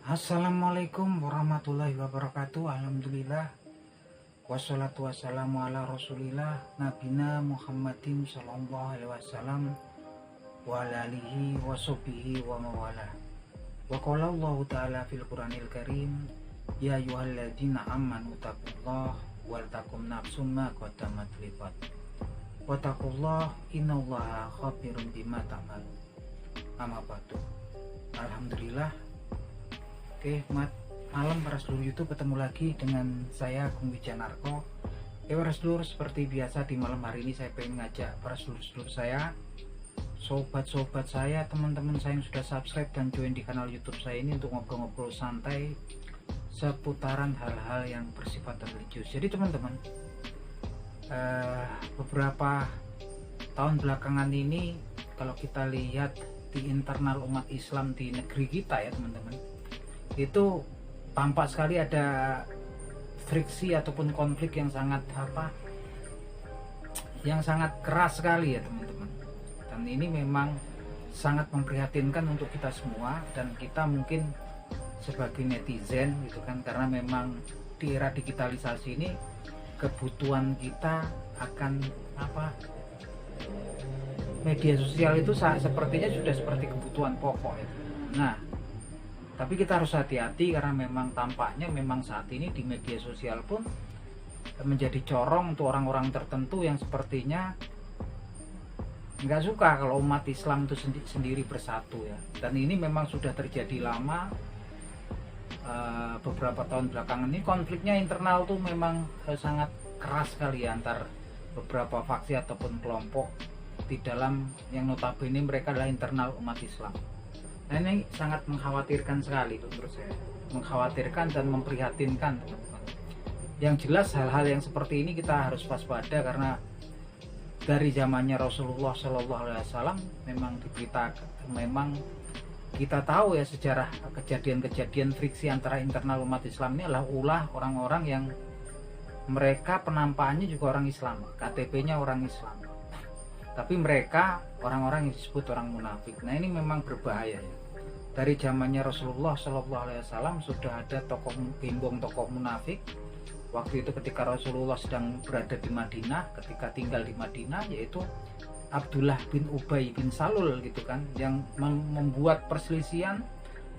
Assalamualaikum warahmatullahi wabarakatuh. Alhamdulillah. Wassalatu wassalamu ala rasulillah Nabina Muhammadin sallallahu alaihi wasallam wa ala alihi wa sahbihi wa mawala. Wa qala Allah ta'ala fil Qur'anil Karim, ya ayyuhalladzina amanu taqullaha wal takum nafsum ma qaddamat liqad. Wa taqullaha innallaha khabirum bima ta'malun. Amma ba'du. Alhamdulillah. Oke, malam para seluruh YouTube, ketemu lagi dengan saya Agung Wijanarko. Para seluruh, seperti biasa di malam hari ini saya pengen ngajak para seluruh saya, sobat-sobat saya, teman-teman saya yang sudah subscribe dan join di kanal YouTube saya ini untuk ngobrol-ngobrol santai seputaran hal-hal yang bersifat religius. Jadi teman-teman, beberapa tahun belakangan ini kalau kita lihat di internal umat Islam di negeri kita ya teman-teman, itu tampak sekali ada friksi ataupun konflik yang sangat keras sekali ya teman-teman. Dan ini memang sangat memprihatinkan untuk kita semua, dan kita mungkin sebagai netizen gitu kan, karena memang di era digitalisasi ini kebutuhan kita akan media sosial itu sepertinya sudah seperti kebutuhan pokok ya. Nah, tapi kita harus hati-hati karena memang tampaknya memang saat ini di media sosial pun menjadi corong untuk orang-orang tertentu yang sepertinya nggak suka kalau umat Islam itu sendiri bersatu ya. Dan ini memang sudah terjadi lama, beberapa tahun belakangan ini konfliknya internal tuh memang sangat keras sekali ya, antar beberapa faksi ataupun kelompok di dalam yang notabene mereka adalah internal umat Islam. Nah, ini sangat mengkhawatirkan sekali menurut saya, mengkhawatirkan dan memprihatinkan teman-teman. Yang jelas hal-hal yang seperti ini kita harus waspada, karena dari zamannya Rasulullah Shallallahu Alaihi Wasallam memang diberitakan, memang kita tahu ya sejarah kejadian-kejadian friksi antara internal umat Islam ini adalah ulah orang-orang yang mereka penampakannya juga orang Islam, KTP-nya orang Islam, tapi mereka orang-orang yang disebut orang munafik. Nah, ini memang berbahaya ya. Dari zamannya Rasulullah Shallallahu Alaihi Wasallam sudah ada gembong tokoh munafik. Waktu itu ketika Rasulullah sedang berada di Madinah, ketika tinggal di Madinah, yaitu Abdullah bin Ubay bin Salul gitu kan, yang membuat perselisihan,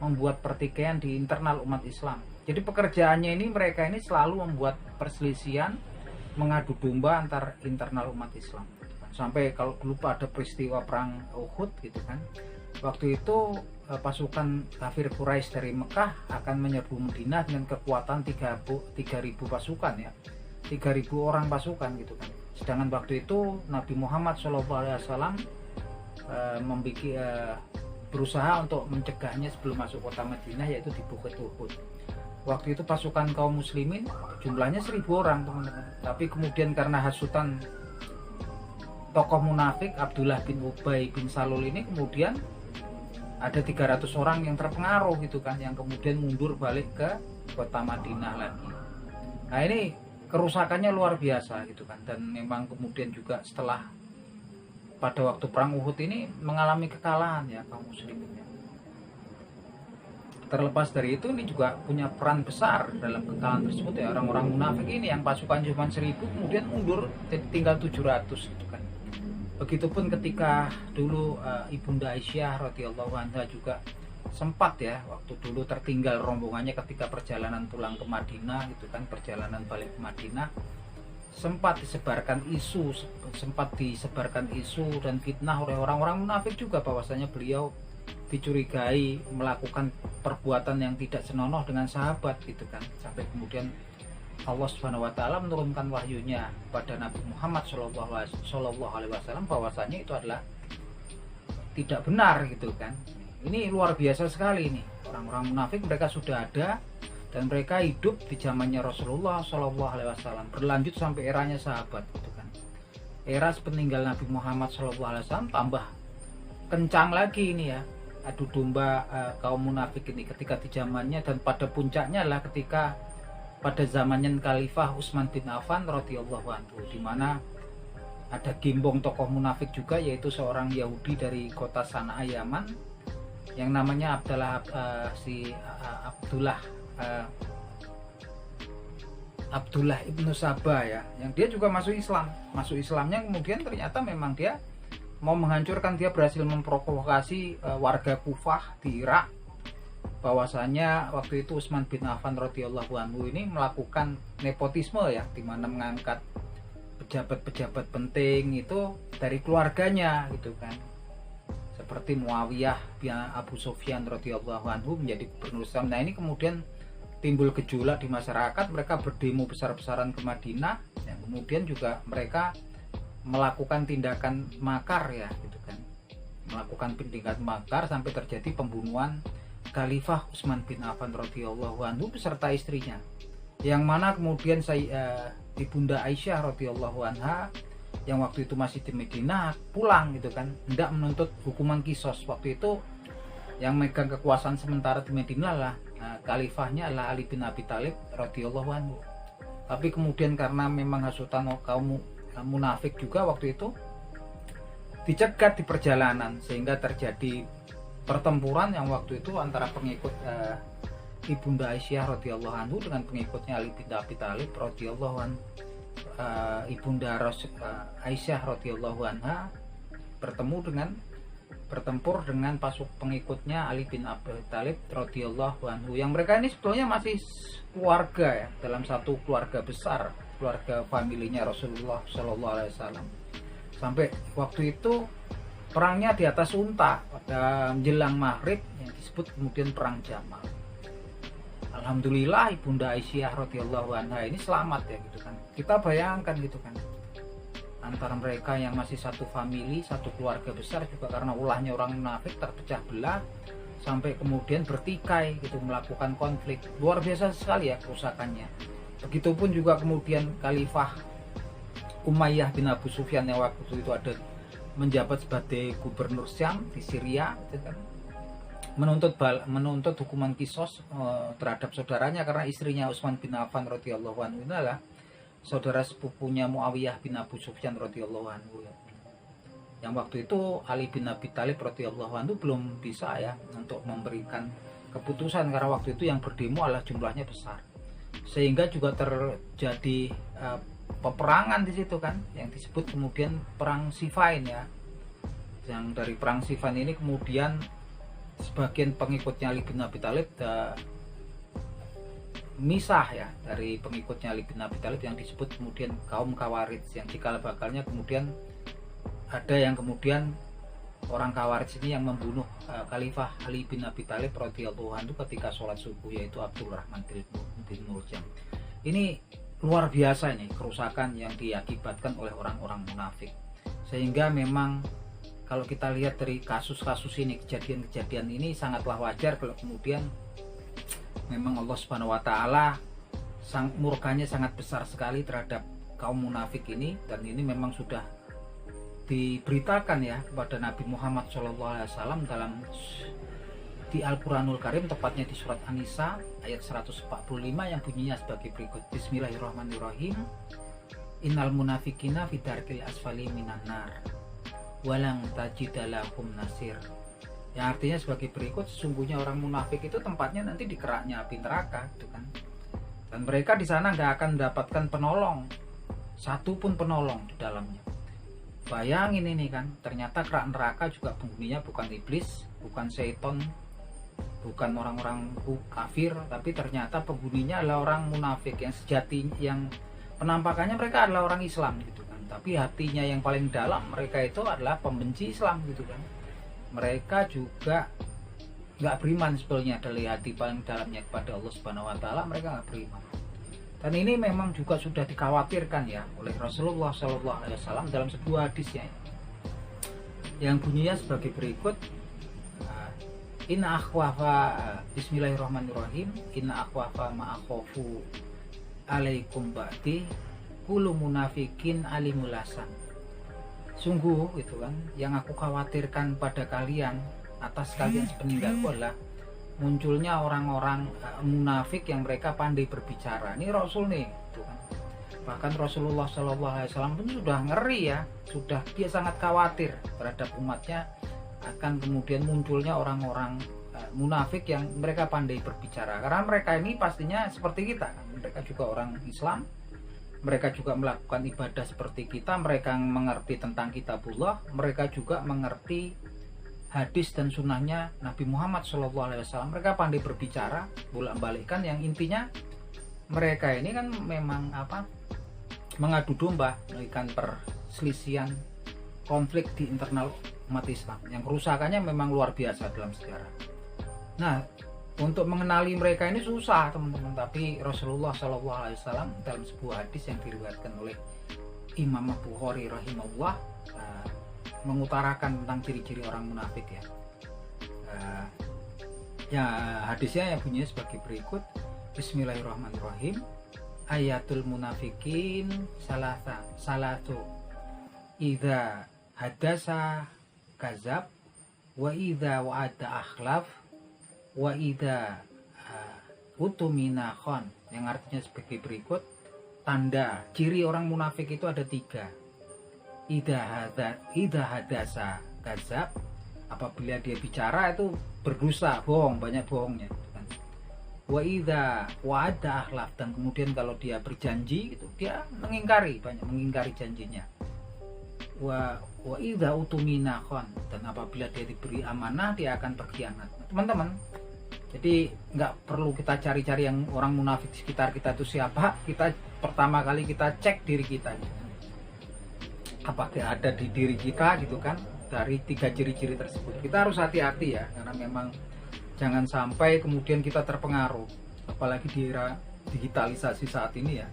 membuat pertikaian di internal umat Islam. Jadi pekerjaannya ini, mereka ini selalu membuat perselisihan, mengadu domba antar internal umat Islam. Sampai kalau lupa ada peristiwa perang Uhud gitu kan, waktu itu pasukan kafir Quraisy dari Mekah akan menyerbu Madinah dengan kekuatan 3.000 pasukan ya, 3.000 orang pasukan gitu kan. Sedangkan waktu itu Nabi Muhammad SAW berusaha untuk mencegahnya sebelum masuk kota Madinah, yaitu di Bukit Uhud. Waktu itu pasukan kaum muslimin jumlahnya 1.000 orang teman-teman, tapi kemudian karena hasutan tokoh munafik Abdullah bin Ubay bin Salul ini, kemudian ada 300 orang yang terpengaruh gitu kan, yang kemudian mundur balik ke kota Madinah lagi. Nah, ini kerusakannya luar biasa gitu kan, dan memang kemudian juga setelah pada waktu perang Uhud ini mengalami kekalahan ya kaum muslimin ya. Terlepas dari itu, ini juga punya peran besar dalam kekalahan tersebut ya, orang-orang munafik ini yang pasukan cuma 1.000 kemudian mundur jadi tinggal 700 gitu kan. Begitupun ketika dulu Ibunda Aisyah radhiyallahu anha juga sempat ya, waktu dulu tertinggal rombongannya ketika perjalanan pulang ke Madinah gitu kan, perjalanan balik ke Madinah, sempat disebarkan isu dan fitnah oleh orang-orang munafik juga, bahwasanya beliau dicurigai melakukan perbuatan yang tidak senonoh dengan sahabat gitu kan. Sampai kemudian Allah Subhanahu wa Ta'ala menurunkan wahyunya pada Nabi Muhammad Shallallahu Alaihi Wasallam bahwasanya itu adalah tidak benar gitu kan. Ini luar biasa sekali ini, orang-orang munafik mereka sudah ada dan mereka hidup di zamannya Rasulullah Shallallahu Alaihi Wasallam, berlanjut sampai eranya sahabat gitu kan. Era sepeninggal Nabi Muhammad Shallallahu Alaihi Wasallam tambah kencang lagi ini ya, adu domba kaum munafik ini ketika di zamannya, dan pada puncaknya adalah ketika pada zamannya Khalifah Utsman bin Affan radhiyallahu anhu, di mana ada gembong tokoh munafik juga, yaitu seorang Yahudi dari kota Sana'a Yaman yang namanya Abdullah ibnu Sabah ya, yang dia juga masuk Islamnya kemudian ternyata memang dia mau menghancurkan. Dia berhasil memprovokasi warga Kufah di Irak, bahwasanya waktu itu Utsman bin Affan radhiyallahu anhu ini melakukan nepotisme ya, dimana mengangkat pejabat-pejabat penting itu dari keluarganya gitu kan, seperti Muawiyah bin Abu Sufyan radhiyallahu anhu menjadi gubernur Syam. Nah ini kemudian timbul gejolak di masyarakat, mereka berdemo besar-besaran ke Madinah, yang kemudian juga mereka melakukan tindakan makar ya gitu kan, melakukan tindakan makar sampai terjadi pembunuhan Khalifah Utsman bin Affan radhiyallahu anhu beserta istrinya, yang mana kemudian Ibunda Aisyah radhiyallahu anha yang waktu itu masih di Madinah pulang gitu kan, hendak menuntut hukuman kisos. Waktu itu yang megang kekuasaan sementara di Madinah lah khalifahnya adalah Ali bin Abi Thalib radhiyallahu anhu. Tapi kemudian karena memang hasutan kaum munafik juga waktu itu dicegat di perjalanan, sehingga terjadi pertempuran yang waktu itu antara pengikut Ibunda Aisyah radhiyallahu anhu dengan pengikutnya Ali bin Abi Thalib radhiyallahu anhu. Ibunda Aisyah radhiyallahu anha bertempur dengan pasuk pengikutnya Ali bin Abi Thalib radhiyallahu anhu, yang mereka ini sebetulnya masih keluarga ya, dalam satu keluarga besar, keluarga familinya Rasulullah Shallallahu Alaihi Wasallam. Sampai waktu itu perangnya di atas unta pada menjelang maghrib yang disebut kemudian perang Jamal. Alhamdulillah Ibunda Aisyah radhiyallahu anha ini selamat ya gitu kan. Kita bayangkan gitu kan, antara mereka yang masih satu famili, satu keluarga besar, juga karena ulahnya orang munafik terpecah belah sampai kemudian bertikai gitu, melakukan konflik. Luar biasa sekali ya kerusakannya. Begitupun juga kemudian Khalifah Umayyah bin Abu Sufyan yang waktu itu ada menjabat sebagai gubernur Syam di Syria gitu kan, menuntut hukuman kisos terhadap saudaranya, karena istrinya Utsman bin Affan radhiyallahu anhu adalah saudara sepupunya Muawiyah bin Abu Sufyan radhiyallahu anhu ya. Yang waktu itu Ali bin Abi Thalib radhiyallahu anhu belum bisa ya untuk memberikan keputusan, karena waktu itu yang berdemo adalah jumlahnya besar, sehingga juga terjadi peperangan di situ kan, yang disebut kemudian perang Siffin ya. Yang dari perang Siffin ini kemudian sebagian pengikutnya Ali bin Abi Thalib misah ya dari pengikutnya Ali bin Abi Thalib, yang disebut kemudian kaum Khawarij, yang cikal bakalnya kemudian ada yang kemudian orang Khawarij ini yang membunuh Khalifah Ali bin Abi Thalib radhiyallahu anhu ketika sholat subuh, yaitu Abdurrahman bin Muljam. Ini luar biasa ini kerusakan yang diakibatkan oleh orang-orang munafik, sehingga memang kalau kita lihat dari kasus-kasus ini, kejadian-kejadian ini sangatlah wajar kalau kemudian memang Allah Subhanahu wa taala murkanya sangat besar sekali terhadap kaum munafik ini, dan ini memang sudah diberitakan ya kepada Nabi Muhammad SAW dalam di Al-Quranul Karim, tepatnya di surat An-Nisa ayat 145 yang bunyinya sebagai berikut. Bismillahirrahmanirrahim. Innal munafikina fi darkil asfali minan nar walang tajidalahum nasir. Yang artinya sebagai berikut, sesungguhnya orang munafik itu tempatnya nanti di keraknya api neraka gitu kan. Dan mereka di sana nggak akan mendapatkan penolong, satu pun penolong di dalamnya. Bayangin ini kan, ternyata kerak neraka juga penghuninya bukan iblis, bukan syaitan, bukan orang-orang kafir, tapi ternyata penghuninya adalah orang munafik yang sejati, yang penampakannya mereka adalah orang Islam gitu kan. Tapi hatinya yang paling dalam mereka itu adalah pembenci Islam gitu kan. Mereka juga nggak beriman sebetulnya, dari hati paling dalamnya kepada Allah Subhanahu wa taala mereka nggak beriman. Dan ini memang juga sudah dikhawatirkan ya oleh Rasulullah SAW dalam sebuah hadisnya yang bunyinya sebagai berikut. Inna akhwafa Bismillahirrahmanirrahim. Inna akhwafa ma'akhofu alaikum ba'di kullu munafikin alimulasan. Sungguh itu kan, yang aku khawatirkan pada kalian, atas kalian sepeninggalku adalah munculnya orang-orang munafik yang mereka pandai berbicara. Ini Rasul nih gitu kan. Bahkan Rasulullah SAW pun sudah ngeri ya, dia sangat khawatir terhadap umatnya akan kemudian munculnya orang-orang munafik yang mereka pandai berbicara, karena mereka ini pastinya seperti kita kan. Mereka juga orang Islam, mereka juga melakukan ibadah seperti kita, mereka mengerti tentang kitabullah, mereka juga mengerti hadis dan sunnahnya Nabi Muhammad SAW. Mereka pandai berbicara bolak-balikkan, yang intinya mereka ini kan memang mengadu domba, melakukan perselisihan, konflik di internal umat Islam yang kerusakannya memang luar biasa dalam sejarah. Nah, untuk mengenali mereka ini susah teman-teman, tapi Rasulullah SAW dalam sebuah hadis yang diriwayatkan oleh Imam Bukhari rahimahullah mengutarakan tentang ciri-ciri orang munafik ya. Hadisnya yang bunyinya sebagai berikut. Bismillahirrahmanirrahim. Ayatul munafikin salatu idza hadasa kazab wa idza wa'ada akhlaf wa idza utumina khon, yang artinya sebagai berikut. Tanda ciri orang munafik itu ada 3. Idza hadasa kazab, apabila dia bicara itu berdusta, bohong, banyak bohongnya. Wa idza wa'ada akhlaf, dan kemudian kalau dia berjanji itu dia mengingkari, banyak mengingkari janjinya. Wa idza utumina khon, dan apabila dia diberi amanah dia akan berkhianat. Teman-teman, jadi nggak perlu kita cari-cari yang orang munafik di sekitar kita itu siapa. Kita pertama kali kita cek diri kita, apakah ada di diri kita gitu kan. Dari 3 ciri-ciri tersebut kita harus hati-hati ya, karena memang jangan sampai kemudian kita terpengaruh, apalagi di era digitalisasi saat ini ya.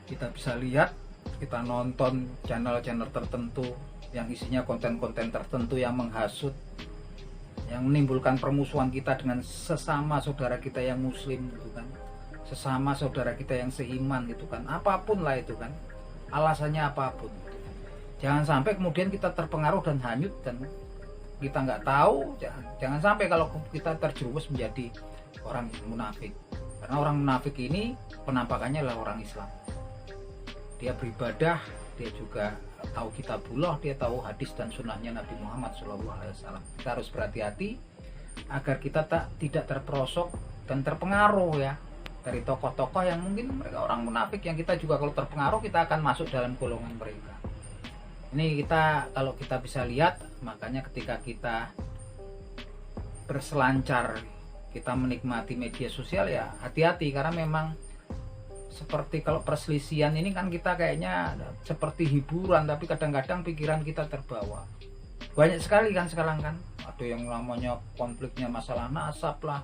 Kita bisa lihat, kita nonton channel-channel tertentu yang isinya konten-konten tertentu yang menghasut, yang menimbulkan permusuhan kita dengan sesama saudara kita yang muslim gitu kan, sesama saudara kita yang seiman gitu kan, apapun lah itu kan, alasannya apapun. Jangan sampai kemudian kita terpengaruh dan hanyut, dan kita nggak tahu. Jangan sampai kalau kita terjerumus menjadi orang munafik, karena orang munafik ini penampakannya adalah orang Islam. Dia beribadah, dia juga tahu kitabullah, dia tahu hadis dan sunnahnya Nabi Muhammad SAW. Kita harus berhati-hati agar kita tidak terperosok dan terpengaruh ya dari tokoh-tokoh yang mungkin mereka orang munafik, yang kita juga kalau terpengaruh kita akan masuk dalam golongan mereka. Ini kalau kita bisa lihat, makanya ketika kita berselancar, kita menikmati media sosial ya hati-hati, karena memang seperti kalau perselisihan ini kan kita kayaknya seperti hiburan, tapi kadang-kadang pikiran kita terbawa. Banyak sekali kan sekarang kan, ada yang namanya konfliknya masalah nasab lah,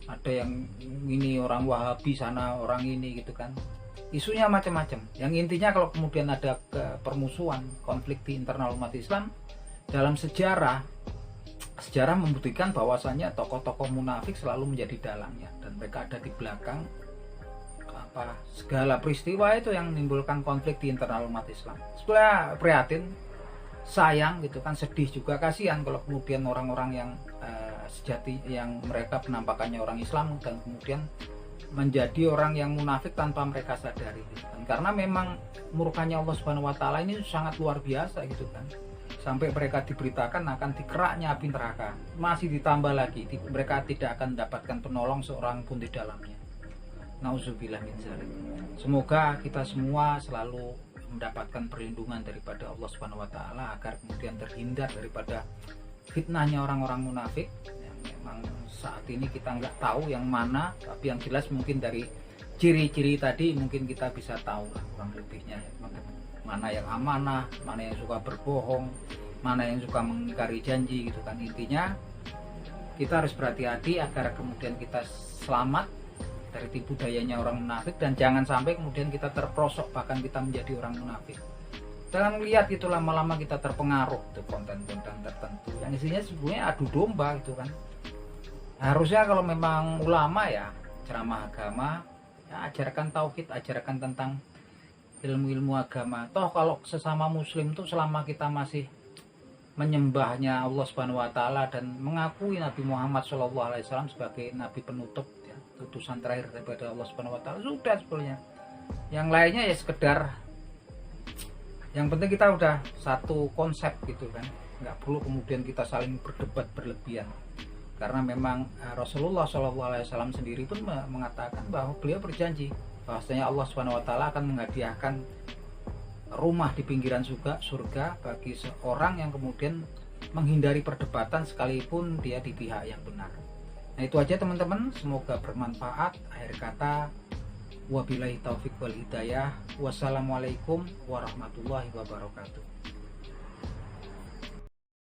ada yang ini orang Wahabi sana, orang ini gitu kan. Isunya macam-macam. Yang intinya kalau kemudian ada permusuhan, konflik di internal umat Islam, dalam sejarah membuktikan bahwasannya tokoh-tokoh munafik selalu menjadi dalangnya, dan mereka ada di belakang segala peristiwa itu yang menimbulkan konflik di internal umat Islam. Sebenarnya prihatin, sayang gitu kan, sedih juga, kasihan kalau kemudian orang-orang yang sejati, yang mereka penampakannya orang Islam, dan kemudian menjadi orang yang munafik tanpa mereka sadari gitu kan. Karena memang murkanya Allah Subhanahu wa taala ini sangat luar biasa gitu kan. Sampai mereka diberitakan akan dikeraknya api neraka. Masih ditambah lagi mereka tidak akan mendapatkan penolong seorang pun di dalamnya. Nauzubillah min dzalik. Semoga kita semua selalu mendapatkan perlindungan daripada Allah Subhanahu wa taala, agar kemudian terhindar daripada fitnahnya orang-orang munafik. Yang memang saat ini kita nggak tahu yang mana, tapi yang jelas mungkin dari ciri-ciri tadi mungkin kita bisa tahu lah kurang lebihnya, mana yang amanah, mana yang suka berbohong, mana yang suka mengingkari janji gitu kan. Intinya kita harus berhati-hati agar kemudian kita selamat dari tipu dayanya orang munafik, dan jangan sampai kemudian kita terperosok bahkan kita menjadi orang munafik. Jangan lihat itu lama-lama kita terpengaruh tuh konten-konten tertentu yang isinya sebenarnya adu domba gitu kan. Harusnya kalau memang ulama ya ceramah agama, ya ajarkan tauhid, ajarkan tentang ilmu-ilmu agama. Toh kalau sesama muslim tuh selama kita masih menyembahnya Allah Subhanahu wa taala dan mengakui Nabi Muhammad SAW sebagai nabi penutup, utusan terakhir daripada Allah Subhanahu wa taala, sudah sebenarnya. Yang lainnya ya sekedar, yang penting kita udah satu konsep gitu kan. nggak perlu kemudian kita saling berdebat berlebihan, karena memang Rasulullah SAW sendiri pun mengatakan bahwa beliau berjanji bahwasanya Allah SWT akan menghadiahkan rumah di pinggiran surga bagi seorang yang kemudian menghindari perdebatan sekalipun dia di pihak yang benar. Nah, itu aja teman-teman, semoga bermanfaat. Akhir kata, wabillahi taufik wal hidayah. Wassalamualaikum warahmatullahi wabarakatuh.